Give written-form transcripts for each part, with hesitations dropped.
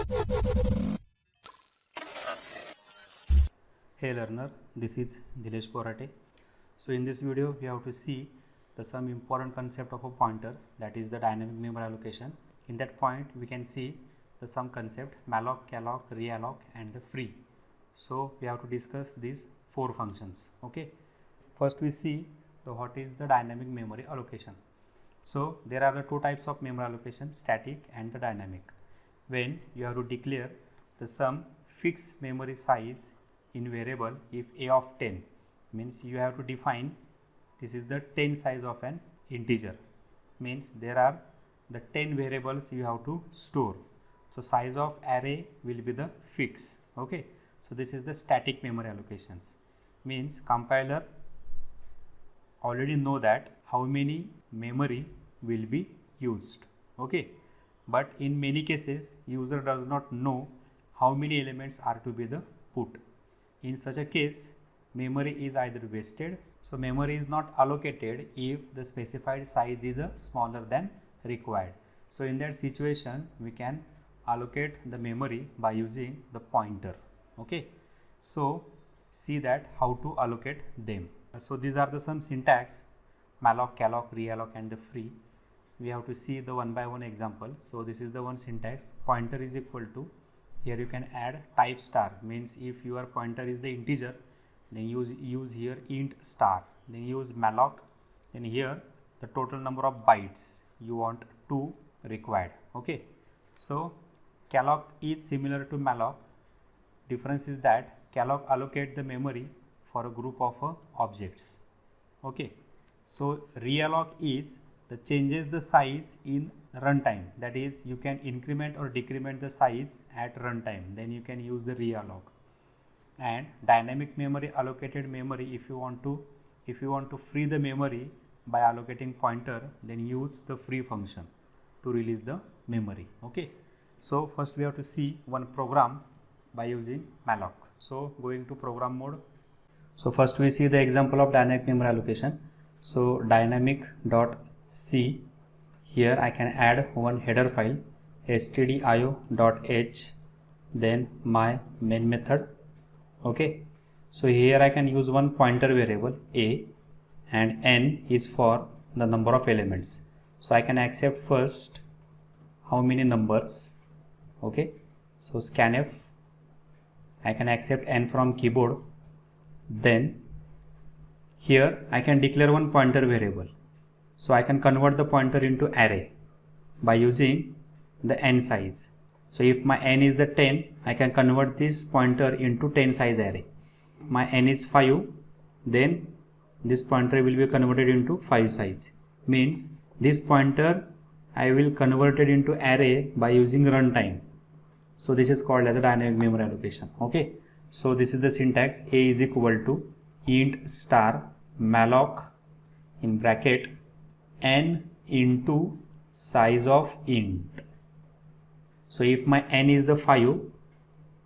Hey learner, this is nileshhanumantborate. So in this video we have to see some important concept of a pointer, that is the dynamic memory allocation. In that point we can see some concept malloc, calloc, realloc and the free. So we have to discuss these four functions. Okay. First we see what is the dynamic memory allocation. So there are the two types of memory allocation, static and the dynamic. When you have to declare some fixed memory size in variable, if a of 10 means you have to define this is the 10 size of an integer, means there are the 10 variables you have to store. So size of array will be the fix. Okay, so this is the static memory allocations, means compiler already know that how many memory will be used. Okay, but in many cases user does not know how many elements are to be the put. In such a case, memory is either wasted, so memory is not allocated if the specified size is smaller than required. So in that situation we can allocate the memory by using the pointer. Okay, so see that how to allocate them. So these are the some syntax: malloc, calloc, realloc and the free. We have to see the one by one example. So this is the one syntax: pointer is equal to, here you can add type star, means if your pointer is the integer, then use here int star, then use malloc, then here the total number of bytes you want to required. Okay, so calloc is similar to malloc. Difference is that calloc allocate the memory for a group of objects. Okay, so realloc is the changes the size in runtime, that is you can increment or decrement the size at runtime, then you can use the realloc. And dynamic memory allocated memory, if you want to free the memory by allocating pointer, then use the free function to release the memory. Okay, so first we have to see one program by using malloc. So going to program mode. So first we see the example of dynamic memory allocation. So dynamic.c, here I can add one header file stdio.h, then my main method. Okay, so here I can use one pointer variable a, and n is for the number of elements. So I can accept first how many numbers. Okay, so scanf, I can accept n from keyboard. Then here I can declare one pointer variable, so I can convert the pointer into array by using the n size. So if my n is the 10, I can convert this pointer into 10 size array. My n is 5, then this pointer will be converted into 5 size, means this pointer I will convert it into array by using runtime. So this is called as a dynamic memory allocation. Okay, so this is the syntax: a is equal to int star malloc in bracket n into size of int. So if my n is the 5,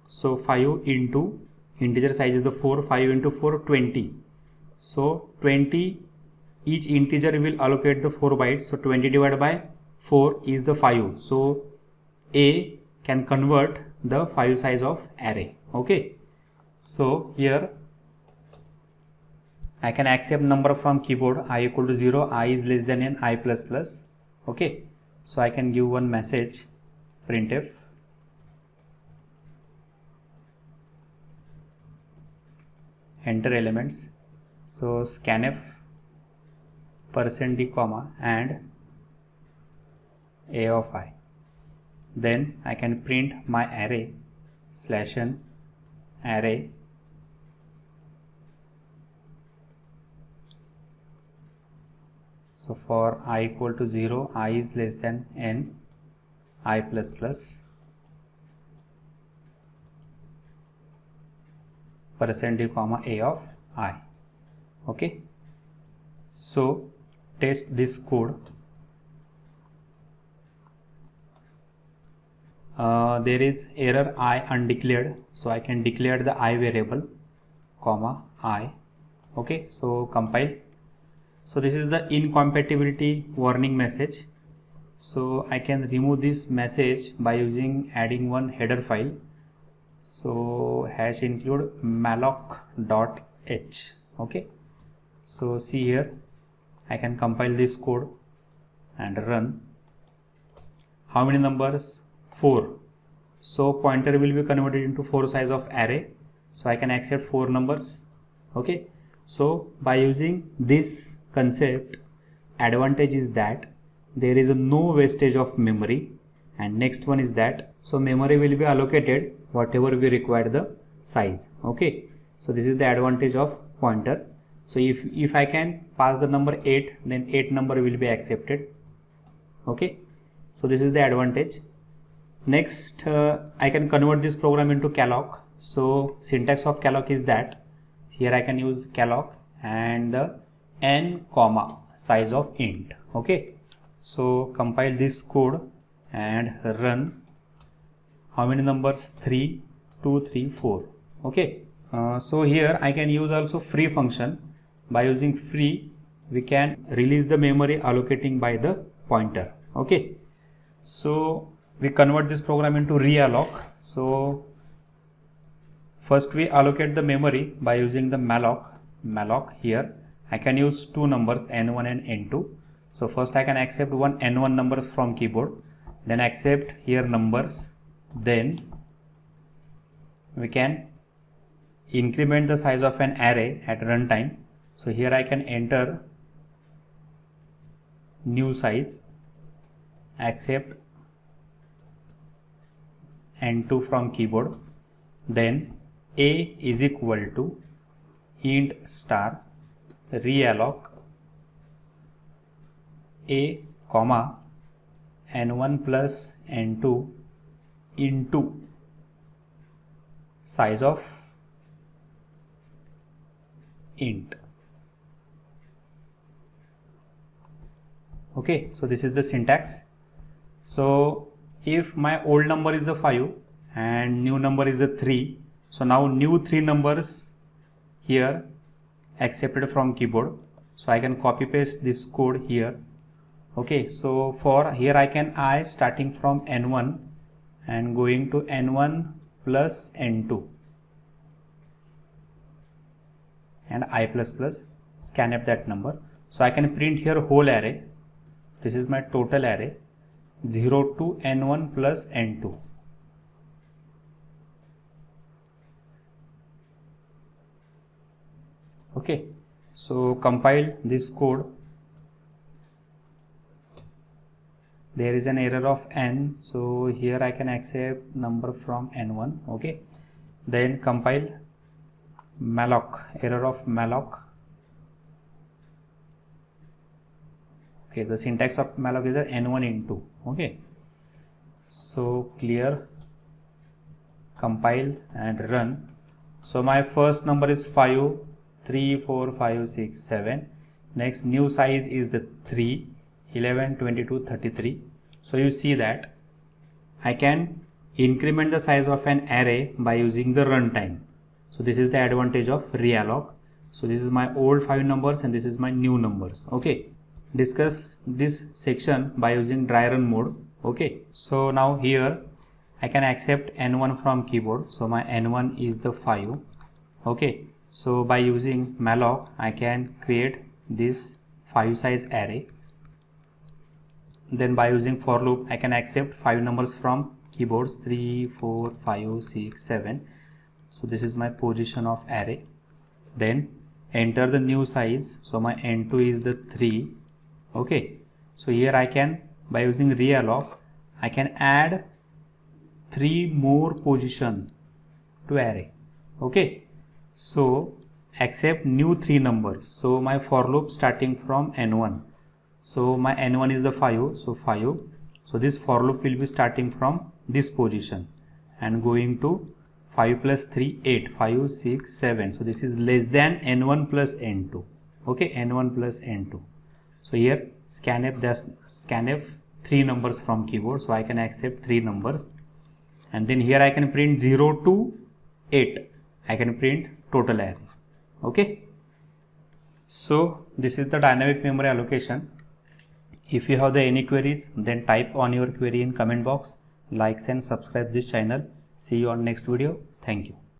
so 5 into integer size is the 4, 5 into 4 20. So 20, each integer will allocate the 4 bytes, so 20 divided by 4 is the 5. So a can convert the 5 size of array. Okay, so here I can accept number from keyboard, I equal to 0, I is less than n, I plus plus. Okay, so I can give one message printf, enter elements. So scanf %d comma and a of I. Then I can print my array /n array . So for I equal to 0, I is less than n, I plus plus %d comma a of I. Okay, so test this code. There is error I undeclared, so I can declare the I variable comma I. Okay, so compile. So this is the incompatibility warning message. So I can remove this message by adding one header file. So hash include malloc.h. okay, so see here, I can compile this code and run. How many numbers? 4. So pointer will be converted into 4 size of array, so I can accept 4 numbers. Okay, so by using this concept, advantage is that there is no wastage of memory, and next one is that so memory will be allocated whatever we require the size. Okay, so this is the advantage of pointer. So if I can pass the number 8, then 8 number will be accepted. Okay, so this is the advantage. Next, I can convert this program into calloc. So syntax of calloc is that here I can use calloc and the n comma size of int. Okay, so compile this code and run. How many numbers? 3, 2, 3, 4. Okay, so here I can use also free function. By using free, we can release the memory allocating by the pointer. Okay, so we convert this program into realloc. So first we allocate the memory by using the malloc. Here I can use two numbers, n1 and n2. So first I can accept one n1 number from keyboard, then accept here numbers, then we can increment the size of an array at runtime. So here I can enter new size, accept n2 from keyboard, then a is equal to int star realloc a comma n1 plus n2 into size of int. Okay, so this is the syntax. So if my old number is the 5 and new number is the 3, so now new 3 numbers here accepted from keyboard. So I can copy paste this code here. Okay, so for here I can starting from n1 and going to n1 plus n2 and I plus plus, scanf that number. So I can print here whole array. This is my total array 0 to n1 plus n2. Okay, so compile this code. There is an error of n, so here I can accept number from n1. Okay, then compile malloc, error of malloc. Okay, the syntax of malloc is a n1 into. Okay, so clear, compile and run. So my first number is 5, 3, 4, 5, 6, 7. Next new size is the 3, 11, 22, 33. So you see that I can increment the size of an array by using the runtime. So this is the advantage of realloc. So this is my old 5 numbers and this is my new numbers. Okay, discuss this section by using dry run mode. Okay, so now here I can accept n1 from keyboard. So my n1 is the 5. Okay, so by using malloc I can create this 5 size array. Then by using for loop I can accept 5 numbers from keyboards, 3, 4, 5, 6, 7. So this is my position of array. Then enter the new size. So my n2 is the 3. Okay, so here I can, by using realloc, I can add 3 more position to array. Okay, so accept new 3 numbers. So my for loop starting from n1. So my n1 is the 5, so 5. So this for loop will be starting from this position and going to 5 plus 3, 8, 5, 6, 7. So this is less than n1 plus n2. Okay, n1 plus n2. So here scanf 3 numbers from keyboard. So I can accept 3 numbers. And then here I can print 0 to 8. I can print total array. Okay. So this is the dynamic memory allocation. If you have any queries, then type on your query in comment box. Like and subscribe this channel. See you on next video. Thank you.